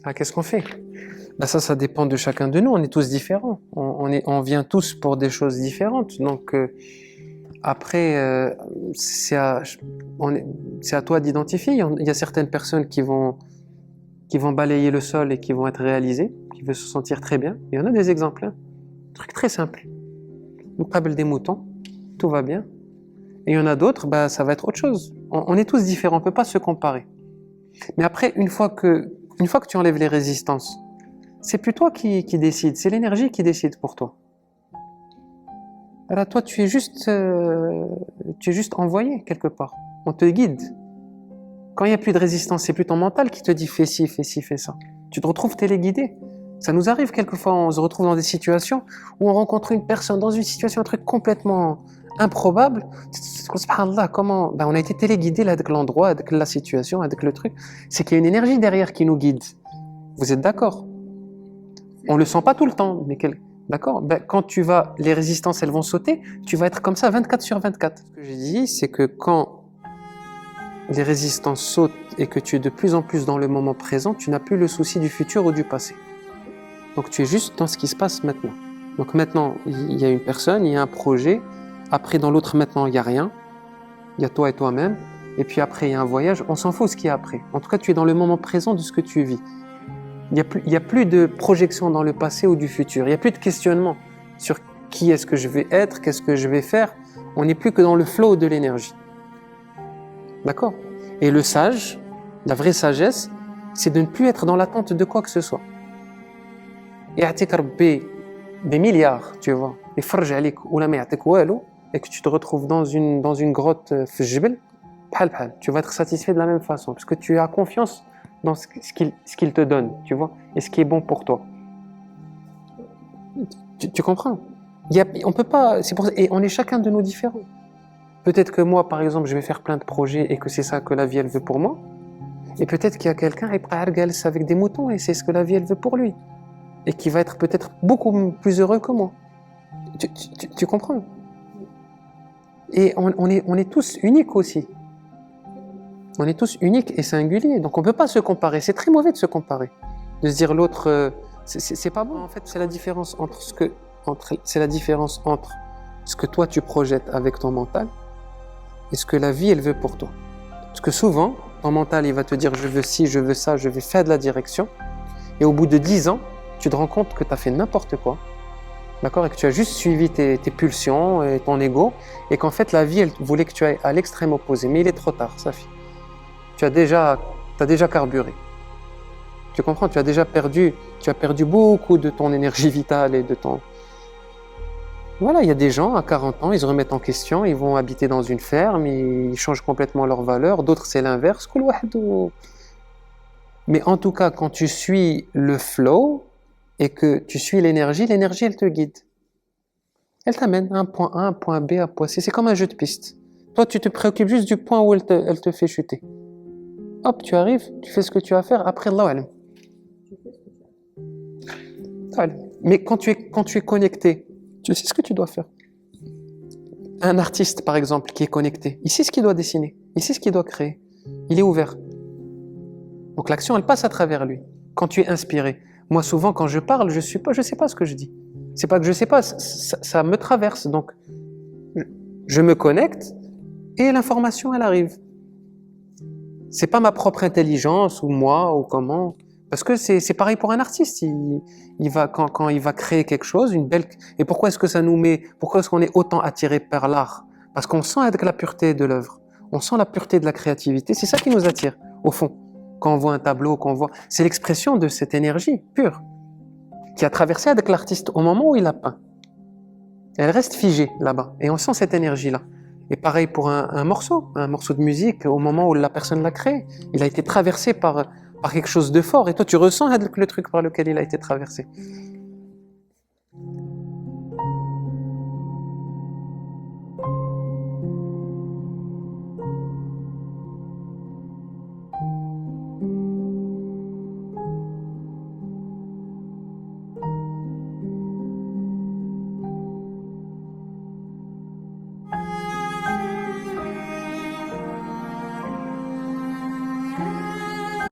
Ah, qu'est-ce qu'on fait? Ben ça dépend de chacun de nous. On est tous différents. On vient tous pour des choses différentes. Donc, après, c'est à toi d'identifier. Il y a certaines personnes qui vont balayer le sol et qui vont être réalisées, qui vont se sentir très bien. Il y en a des exemples, hein. Un truc très simple. Nous câble des moutons, tout va bien. Et il y en a d'autres, bah, ça va être autre chose. On est tous différents, on ne peut pas se comparer. Mais après, une fois que tu enlèves les résistances, c'est plus toi qui décide, c'est l'énergie qui décide pour toi. Alors toi, tu es juste envoyé quelque part. On te guide. Quand il n'y a plus de résistance, c'est plus ton mental qui te dit fais ci, fais ci, fais ça. Tu te retrouves téléguidé. Ça nous arrive quelquefois, on se retrouve dans des situations où on rencontre une personne dans une situation, un truc complètement improbable. Subhanallah, comment on a été téléguidé là avec l'endroit, avec la situation, avec le truc. C'est qu'il y a une énergie derrière qui nous guide. Vous êtes d'accord? On le sent pas tout le temps, mais d'accord? Quand les résistances elles vont sauter, tu vas être comme ça 24/24. Ce que j'ai dit, c'est que quand les résistances sautent et que tu es de plus en plus dans le moment présent, tu n'as plus le souci du futur ou du passé. Donc tu es juste dans ce qui se passe maintenant. Donc maintenant, il y a une personne, il y a un projet. Après, dans l'autre, maintenant, il n'y a rien. Il y a toi et toi-même. Et puis après, il y a un voyage. On s'en fout ce qu'il y a après. En tout cas, tu es dans le moment présent de ce que tu vis. Il n'y a plus de projection dans le passé ou du futur. Il n'y a plus de questionnement sur qui est-ce que je vais être, qu'est-ce que je vais faire. On n'est plus que dans le flow de l'énergie. D'accord? Et le sage, la vraie sagesse, c'est de ne plus être dans l'attente de quoi que ce soit. يعطيك ربي des milliards, tu vois, يفرج عليك ولا ما يعطيك والو, et que tu te retrouves dans une grotte في الجبل, بحال tu vas être satisfait de la même façon parce que tu as confiance dans ce qu'il te donne, tu vois, et ce qui est bon pour toi. Tu comprends? On peut pas, c'est pour ça, et on est chacun de nous différents. Peut-être que moi, par exemple, je vais faire plein de projets et que c'est ça que la vie elle veut pour moi, et peut-être qu'il y a quelqu'un avec des moutons et c'est ce que la vie elle veut pour lui. Et qui va être peut-être beaucoup plus heureux que moi. Tu comprends? Et on est tous uniques aussi. On est tous uniques et singuliers. Donc on ne peut pas se comparer. C'est très mauvais de se comparer. De se dire l'autre, c'est pas bon. En fait, c'est la différence entre ce que toi tu projettes avec ton mental et ce que la vie elle veut pour toi. Parce que souvent, ton mental il va te dire je veux ci, je veux ça, je vais faire de la direction. Et au bout de 10 ans, tu te rends compte que tu as fait n'importe quoi, d'accord, et que tu as juste suivi tes pulsions et ton ego, et qu'en fait la vie elle voulait que tu ailles à l'extrême opposé, mais il est trop tard, Safi. Tu as déjà carburé. Tu comprends? Tu as perdu beaucoup de ton énergie vitale et de ton... Voilà, il y a des gens à 40 ans, ils se remettent en question, ils vont habiter dans une ferme, ils changent complètement leurs valeurs, d'autres c'est l'inverse. Mais en tout cas, quand tu suis le flow, et que tu suis l'énergie elle te guide. Elle t'amène à un point A, un point B, un point C. C'est comme un jeu de piste. Toi, tu te préoccupes juste du point où elle te fait chuter. Hop, tu arrives, tu fais ce que tu as à faire, après Allah alam. Mais quand tu es connecté, tu sais ce que tu dois faire. Un artiste, par exemple, qui est connecté, il sait ce qu'il doit dessiner, il sait ce qu'il doit créer. Il est ouvert. Donc l'action, elle passe à travers lui. Quand tu es inspiré, moi, souvent, quand je parle, je sais pas ce que je dis. C'est pas que je sais pas, ça me traverse. Donc, je me connecte et l'information, elle arrive. C'est pas ma propre intelligence ou moi ou comment. Parce que c'est pareil pour un artiste. Il va quand il va créer quelque chose, une belle. Et pourquoi est-ce que ça nous met? Pourquoi est-ce qu'on est autant attiré par l'art? Parce qu'on sent avec la pureté de l'œuvre. On sent la pureté de la créativité. C'est ça qui nous attire, au fond. Quand on voit un tableau, c'est l'expression de cette énergie pure qui a traversé avec l'artiste au moment où il a peint. Elle reste figée là-bas et on sent cette énergie-là. Et pareil pour un morceau de musique, au moment où la personne l'a créé, il a été traversé par quelque chose de fort et toi tu ressens le truc par lequel il a été traversé.